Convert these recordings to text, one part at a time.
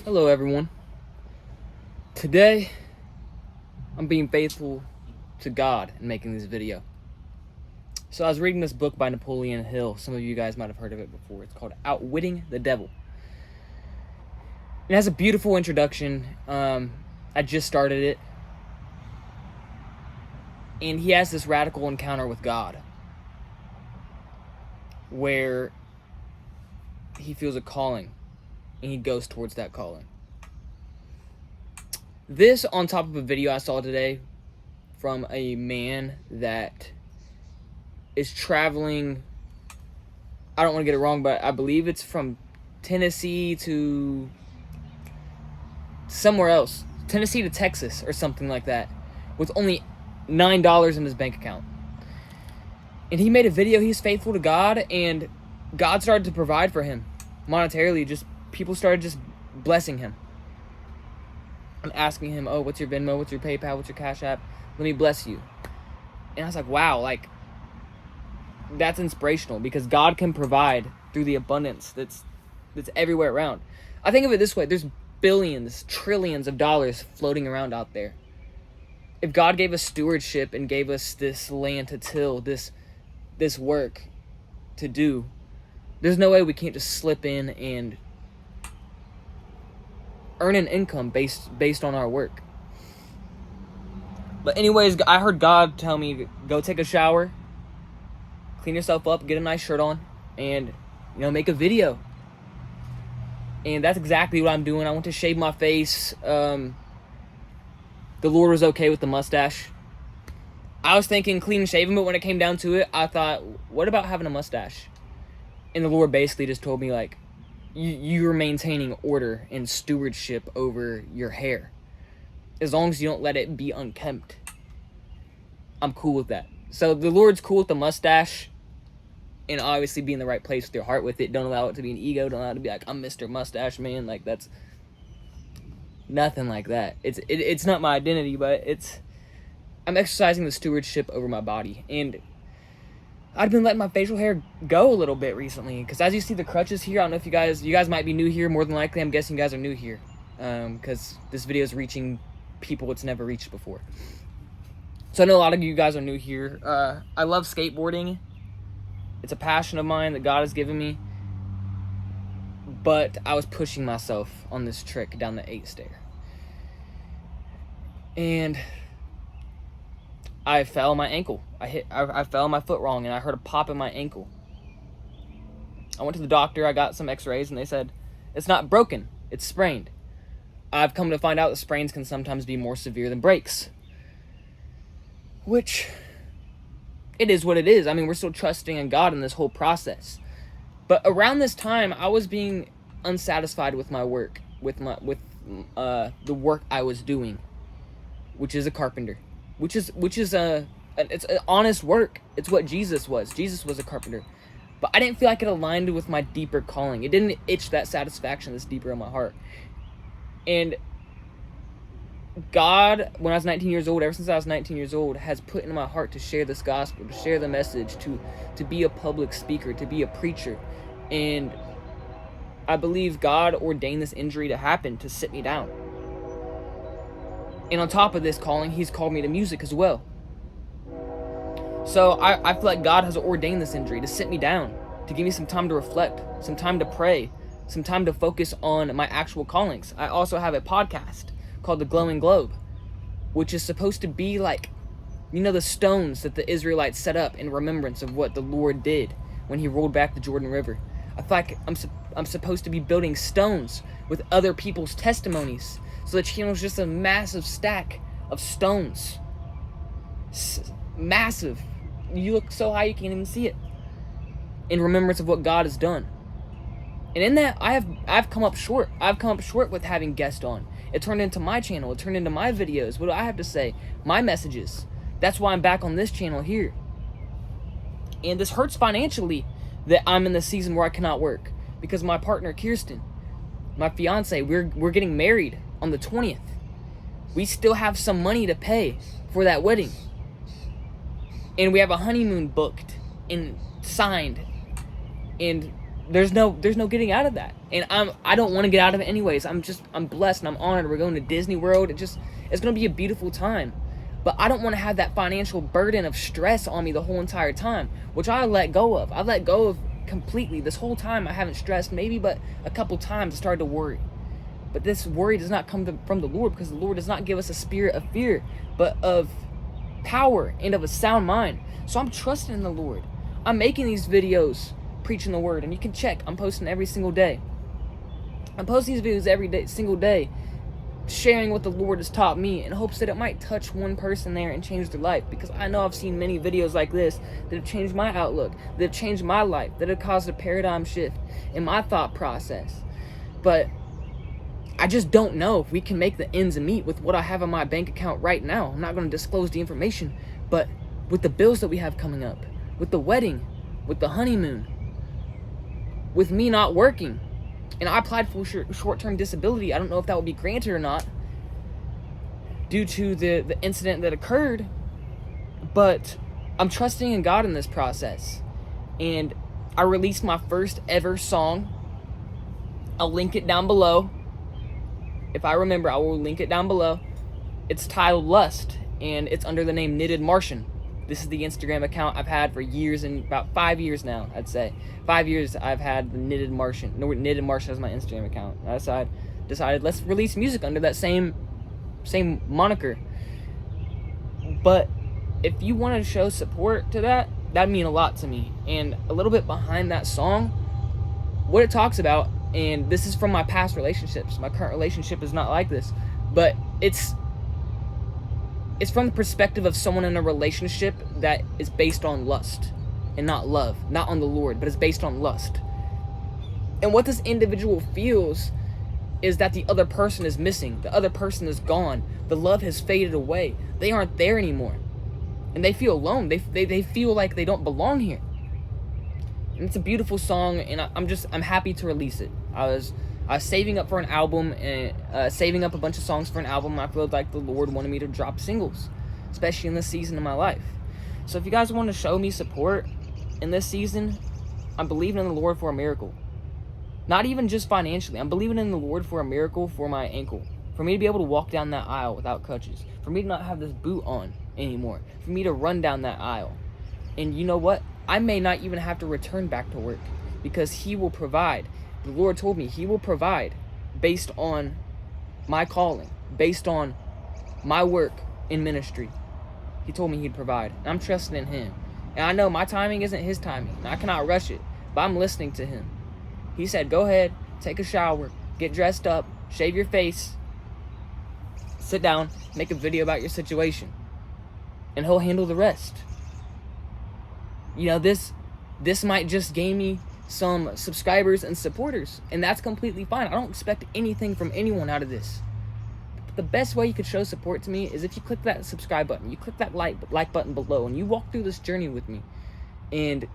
Hello everyone. Today, I'm being faithful to God in making this video. So I was reading this book by Napoleon Hill. Some of you guys might have heard of it before. It's called Outwitting the Devil. It has a beautiful introduction. I just started it. And he has this radical encounter with God where he feels a calling and he goes towards that calling. This on top of a video I saw today from a man that is traveling, I don't want to get it wrong, but I believe it's from Tennessee to somewhere else, Tennessee to Texas or something like that, with only $9 in his bank account. And he made a video. He's faithful to God, and God started to provide for him monetarily. Just people started just blessing him. I'm asking him, oh, what's your Venmo, what's your PayPal, what's your Cash App? Let me bless you. And I was like, wow, like, that's inspirational because God can provide through the abundance that's everywhere around. I think of it this way. There's billions, trillions of dollars floating around out there. If God gave us stewardship and gave us this land to till, this work to do, there's no way we can't just slip in and earn an income based on our work. But anyways, I heard God tell me, go take a shower, clean yourself up, get a nice shirt on, and make a video. And that's exactly what I'm doing. I want to shave my face. The Lord was okay with the mustache. I was thinking clean and shaven, but when it came down to it, I thought, what about having a mustache? And the Lord basically just told me, like, you're maintaining order and stewardship over your hair. As long as you don't let it be unkempt. I'm cool with that. So the Lord's cool with the mustache. And obviously be in the right place with your heart with it. Don't allow it to be an ego. Don't allow it to be like, I'm Mr. Mustache Man. Like, that's nothing like that. It's not my identity, but I'm exercising the stewardship over my body. And I've been letting my facial hair go a little bit recently, because as you see the crutches here, I don't know if you guys might be new here. More than likely, I'm guessing you guys are new here, because this video is reaching people it's never reached before. So I know a lot of you guys are new here. I love skateboarding. It's a passion of mine that God has given me. But I was pushing myself on this trick down the 8 stair. And I fell on my ankle. I fell on my foot wrong, and I heard a pop in my ankle. I went to the doctor. I got some x-rays, and they said, it's not broken. It's sprained. I've come to find out that sprains can sometimes be more severe than breaks. Which, it is what it is. I mean, we're still trusting in God in this whole process. But around this time, I was being unsatisfied with my work, with the work I was doing, which is a carpenter. Which is it's an honest work. It's what Jesus was. Jesus was a carpenter. But I didn't feel like it aligned with my deeper calling. It didn't itch that satisfaction that's deeper in my heart. And God, when I was 19 years old, ever since I was 19 years old, has put in my heart to share this gospel, to share the message, to be a public speaker, to be a preacher. And I believe God ordained this injury to happen to sit me down. And on top of this calling, he's called me to music as well. So I feel like God has ordained this injury to sit me down, to give me some time to reflect, some time to pray, some time to focus on my actual callings. I also have a podcast called The Glowing Globe, which is supposed to be like, the stones that the Israelites set up in remembrance of what the Lord did when he rolled back the Jordan River. I feel like I'm supposed to be building stones with other people's testimonies. So the channel is just a massive stack of stones. Massive. You look so high you can't even see it. In remembrance of what God has done. And in that, I've come up short. I've come up short with having guests on. It turned into my channel. It turned into my videos. What do I have to say? My messages. That's why I'm back on this channel here. And this hurts financially that I'm in the season where I cannot work. Because my partner, Kirsten, my fiance, we're getting married on the 20th. We still have some money to pay for that wedding. And we have a honeymoon booked and signed. And there's no getting out of that. And I don't want to get out of it anyways. I'm blessed and I'm honored. We're going to Disney World. It's going to be a beautiful time. But I don't want to have that financial burden of stress on me the whole entire time, which I let go of. I let go of completely. This whole time I haven't stressed, maybe but a couple times I started to worry. But this worry does not come from the Lord, because the Lord does not give us a spirit of fear, but of power and of a sound mind. So I'm trusting in the Lord. I'm making these videos preaching the word, and you can check, I'm posting every single day. I'm posting these videos every day, single day, sharing what the Lord has taught me in hopes that it might touch one person there and change their life, because I know I've seen many videos like this that have changed my outlook, that have changed my life, that have caused a paradigm shift in my thought process. But I just don't know if we can make the ends meet with what I have in my bank account right now. I'm not going to disclose the information, but with the bills that we have coming up, with the wedding, with the honeymoon, with me not working, and I applied for short-term disability. I don't know if that will be granted or not due to the incident that occurred, but I'm trusting in God in this process. And I released my first ever song. I'll link it down below. If I remember, I will link it down below. It's titled Lust, and it's under the name Knitted Martian. This is the Instagram account I've had for years, and about 5 years now, I'd say. 5 years I've had the Knitted Martian. No, Knitted Martian as my Instagram account. I decided let's release music under that same moniker. But if you want to show support to that, that'd mean a lot to me. And a little bit behind that song, what it talks about, and this is from my past relationships. My current relationship is not like this, but it's from the perspective of someone in a relationship that is based on lust and not love, not on the Lord, but it's based on lust. And what this individual feels is that the other person is missing, the other person is gone, the love has faded away, they aren't there anymore, and they feel alone. They feel like they don't belong here. And it's a beautiful song, and I'm happy to release it. I was saving up for an album, and saving up a bunch of songs for an album. I feel like the Lord wanted me to drop singles, especially in this season of my life. So if you guys want to show me support in this season, I'm believing in the Lord for a miracle. Not even just financially. I'm believing in the Lord for a miracle for my ankle. For me to be able to walk down that aisle without crutches. For me to not have this boot on anymore. For me to run down that aisle. And you know what? I may not even have to return back to work, because He will provide. The Lord told me He will provide based on my calling, based on my work in ministry. He told me He'd provide. And I'm trusting in Him. And I know my timing isn't His timing. I cannot rush it, but I'm listening to Him. He said, go ahead, take a shower, get dressed up, shave your face, sit down, make a video about your situation, and He'll handle the rest. You know, this might just gain me some subscribers and supporters, and that's completely fine. I don't expect anything from anyone out of this. But the best way you could show support to me is if you click that subscribe button, you click that like button below, and you walk through this journey with me. And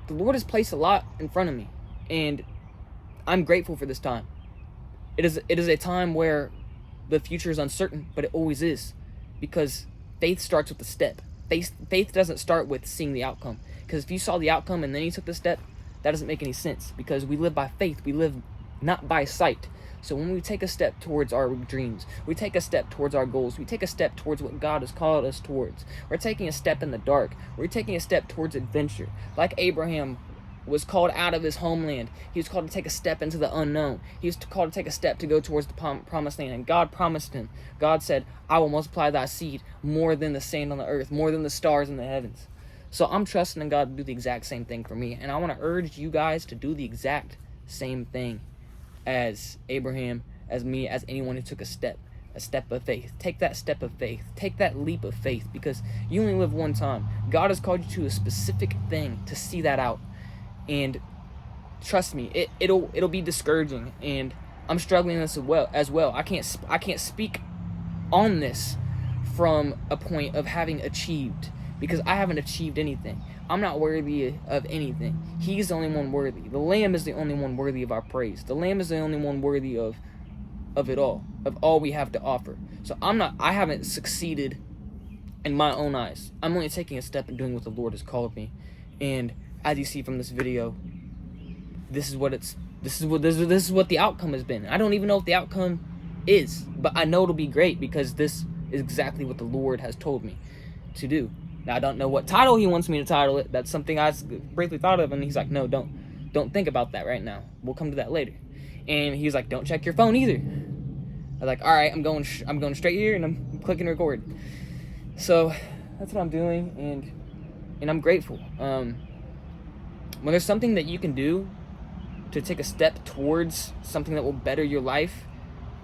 the Lord has placed a lot in front of me, and I'm grateful for this time. It is a time where the future is uncertain, but it always is, because faith starts with a step. Faith doesn't start with seeing the outcome, because if you saw the outcome and then you took the step, that doesn't make any sense, because we live by faith. We live not by sight. So when we take a step towards our dreams, we take a step towards our goals, we take a step towards what God has called us towards. We're taking a step in the dark. We're taking a step towards adventure. Like Abraham was called out of his homeland. He was called to take a step into the unknown. He was called to take a step to go towards the promised land. And God promised him. God said, I will multiply thy seed more than the sand on the earth, more than the stars in the heavens. So I'm trusting in God to do the exact same thing for me. And I want to urge you guys to do the exact same thing as Abraham, as me, as anyone who took a step of faith. Take that step of faith. Take that leap of faith, because you only live one time. God has called you to a specific thing to see that out. And trust me, it'll be discouraging, and I'm struggling this as well. I can't speak on this from a point of having achieved, because I haven't achieved anything. I'm not worthy of anything. He's the only one worthy. The Lamb is the only one worthy of our praise. The Lamb is the only one worthy of it all, of all we have to offer. So I haven't succeeded in my own eyes. I'm only taking a step and doing what the Lord has called me. And as you see from this video, this is what the outcome has been. I don't even know what the outcome is, but I know it'll be great because this is exactly what the Lord has told me to do. Now, I don't know what title he wants me to title it. That's something I briefly thought of, and he's like, no, don't think about that right now. We'll come to that later. And he's like, don't check your phone either. I was like, all right, I'm going straight here, and I'm clicking record. So that's what I'm doing, and I'm grateful. When there's something that you can do to take a step towards something that will better your life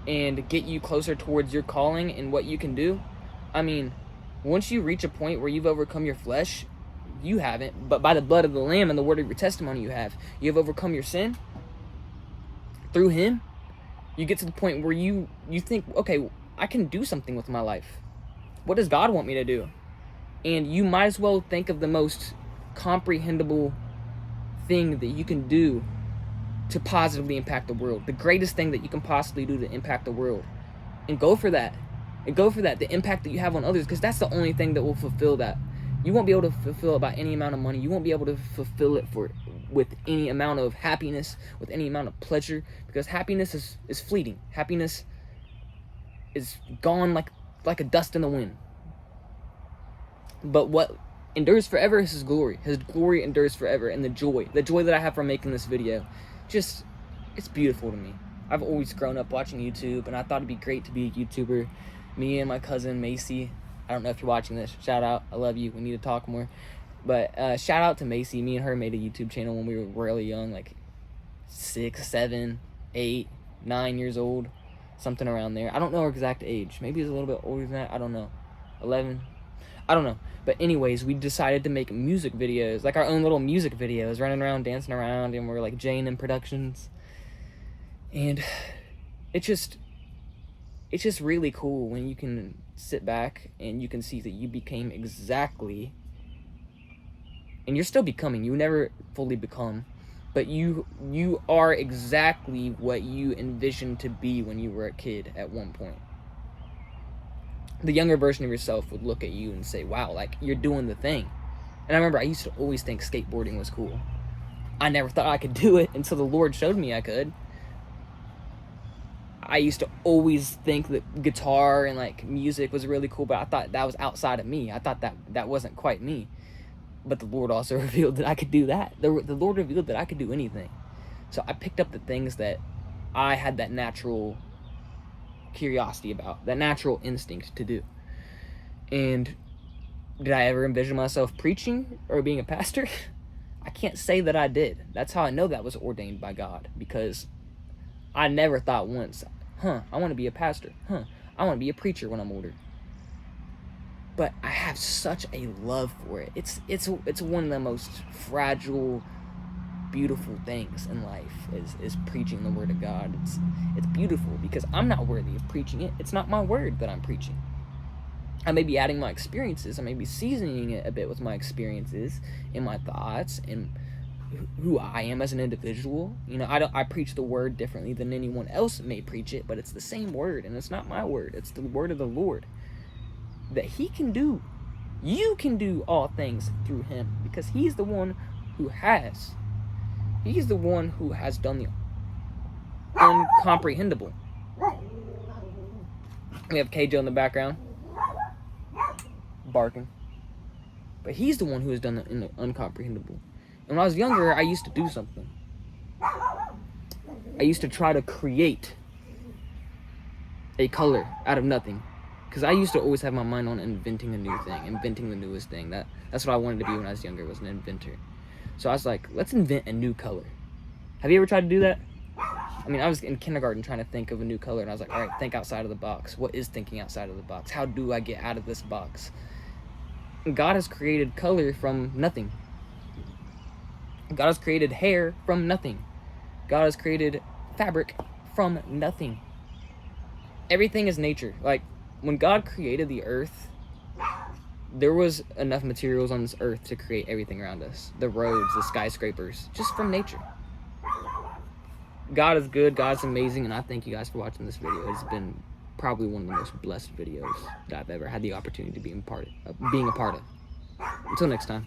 and get you closer towards your calling and what you can do, I mean, once you reach a point where you've overcome your flesh, you haven't, but by the blood of the Lamb and the word of your testimony you have overcome your sin through him. You get to the point where you think, okay, I can do something with my life. What does God want me to do? And you might as well think of the most comprehensible thing that you can do to positively impact the world. The greatest thing that you can possibly do to impact the world. And go for that. The impact that you have on others, because that's the only thing that will fulfill that. You won't be able to fulfill it by any amount of money. You won't be able to fulfill it with any amount of happiness, with any amount of pleasure, because happiness is fleeting. Happiness is gone like a dust in the wind. But what endures forever is his glory. His glory endures forever, and the joy that I have from making this video, just, it's beautiful to me. I've always grown up watching YouTube, and I thought it'd be great to be a YouTuber. Me and my cousin Macy, I don't know if you're watching this, shout out, I love you, we need to talk more. But shout out to Macy. Me and her made a YouTube channel when we were really young, like 6, 7, 8, 9 years old, something around there. I don't know her exact age. Maybe it's a little bit older than that. I don't know. 11. I don't know. But anyways, we decided to make music videos, like our own little music videos, running around, dancing around, and we're like Jane and Productions. And it's just really cool when you can sit back and you can see that you became exactly, and you're still becoming, you never fully become, but you are exactly what you envisioned to be when you were a kid at one point. The younger version of yourself would look at you and say, wow, like, you're doing the thing. And I remember I used to always think skateboarding was cool. I never thought I could do it until the Lord showed me I could. I used to always think that guitar and like music was really cool, but I thought that was outside of me. I thought that wasn't quite me. But the Lord also revealed that I could do that. The Lord revealed that I could do anything. So I picked up the things that I had that natural curiosity about, that natural instinct to do. And did I ever envision myself preaching or being a pastor? I can't say that I did. That's how I know that was ordained by God, because I never thought once, I want to be a pastor. I want to be a preacher when I'm older. But I have such a love for it. It's one of the most fragile, beautiful things in life is preaching the word of God. It's beautiful because I'm not worthy of preaching it. It's not my word that I'm preaching. I may be adding my experiences. I may be seasoning it a bit with my experiences and my thoughts and who I am as an individual. You know, I preach the word differently than anyone else may preach it, but it's the same word, and it's not my word. It's the word of the Lord that he can do. You can do all things through him because he's the one who has. He's the one who has done the uncomprehendable. We have Kjo in the background barking. But he's the one who has done the uncomprehendable. And when I was younger, I used to do something. I used to try to create a color out of nothing. Because I used to always have my mind on inventing a new thing, inventing the newest thing. That's what I wanted to be when I was younger, was an inventor. So I was like, let's invent a new color. Have you ever tried to do that? I mean, I was in kindergarten trying to think of a new color, and I was like, all right, think outside of the box. What is thinking outside of the box? How do I get out of this box? And God has created color from nothing. God has created hair from nothing. God has created fabric from nothing. Everything is nature. Like, when God created the earth, there was enough materials on this earth to create everything around us. The roads, the skyscrapers, just from nature. God is good, God is amazing, and I thank you guys for watching this video. It's been probably one of the most blessed videos that I've ever had the opportunity to be being a part of. Until next time.